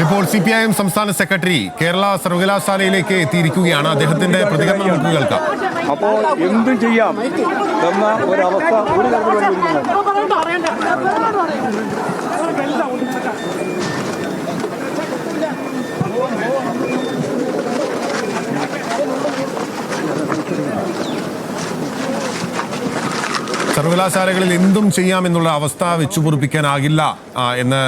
ഇപ്പോൾ CPIM സംസ്ഥാന secretary Kerala സർവകലാശാലയിലേക്ക് എത്തിയിരിക്കുകയാണ്. അദ്ദേഹത്തിന്റെ പ്രതികരണം നമുക്ക് കേൾക്കാം. അപ്പോൾ എന്തും ചെയ്യാം എന്ന ഒരവസ്ഥ ഒരു സർവകലാശാലകളിൽ എന്തും ചെയ്യാമെന്നുള്ള അവസ്ഥ വെച്ചുപൊറുപ്പിക്കാനാകില്ല എന്ന്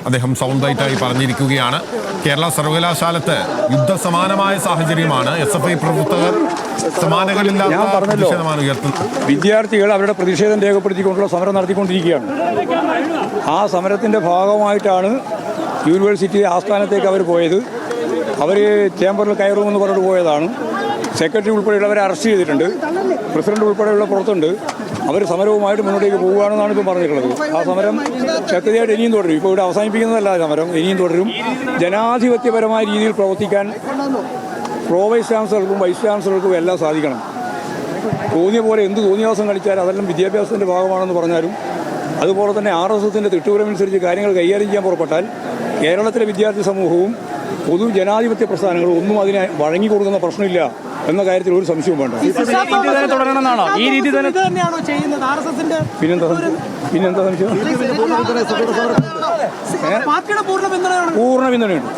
അദ്ദേഹം സൗണ്ട് ബൈറ്റായി പറഞ്ഞിരിക്കുകയാണ്. കേരള സർവകലാശാലത്ത് യുദ്ധസമാനമായ സാഹചര്യമാണ്. SFI പ്രവർത്തകർ സമാനകളില്ലാത്ത പ്രതിഷേധമാണ് ഉയർത്തുന്നത്. വിദ്യാർത്ഥികൾ അവരുടെ പ്രതിഷേധം രേഖപ്പെടുത്തിക്കൊണ്ടുള്ള സമരം നടത്തിക്കൊണ്ടിരിക്കുകയാണ്. ആ സമരത്തിൻ്റെ ഭാഗമായിട്ടാണ് യൂണിവേഴ്സിറ്റി ആസ്ഥാനത്തേക്ക് അവർ പോയത്. അവർ ചേംബറിൽ കയറുമെന്ന് പറഞ്ഞിട്ട് പോയതാണ്. സെക്രട്ടറി ഉൾപ്പെടെയുള്ളവരെ അറസ്റ്റ് ചെയ്തിട്ടുണ്ട്. പ്രസിഡന്റ് ഉൾപ്പെടെയുള്ള പുറത്തുണ്ട്. അവർ സമരവുമായിട്ട് മുന്നോട്ടേക്ക് പോവുകയാണെന്നാണ് ഇപ്പോൾ പറഞ്ഞിട്ടുള്ളത്. ആ സമരം ശക്തിയായിട്ട് ഇനിയും തുടരും. ഇപ്പോൾ ഇവിടെ അവസാനിപ്പിക്കുന്നതല്ല സമരം, ഇനിയും തുടരും. ജനാധിപത്യപരമായ രീതിയിൽ പ്രവർത്തിക്കാൻ പ്രോ വൈസ് ചാൻസലർക്കും വൈസ് ചാൻസലർക്കും എല്ലാം സാധിക്കണം. തോന്നിയ പോലെ എന്ത് തോന്നിയാസം കളിച്ചാലും അതെല്ലാം വിദ്യാഭ്യാസത്തിൻ്റെ ഭാഗമാണെന്ന് പറഞ്ഞാലും, അതുപോലെ തന്നെ RSSന്റെ തിട്ടൂരമനുസരിച്ച് കാര്യങ്ങൾ കൈകാര്യം ചെയ്യാൻ പുറപ്പെട്ടാൽ കേരളത്തിലെ വിദ്യാർത്ഥി സമൂഹവും പൊതു ജനാധിപത്യ പ്രസ്ഥാനങ്ങളും ഒന്നും അതിനെ വഴങ്ങിക്കൊടുക്കുന്ന പ്രശ്നമില്ല എന്ന കാര്യത്തിൽ ഒരു സംശയവും വേണ്ട. തുടരണമെന്നാണോ ഈ രീതി തന്നെയാണോ ചെയ്യുന്നത്? പിന്നെന്താ സംശയം? പൂർണ്ണ പിന്തുണയുണ്ട്.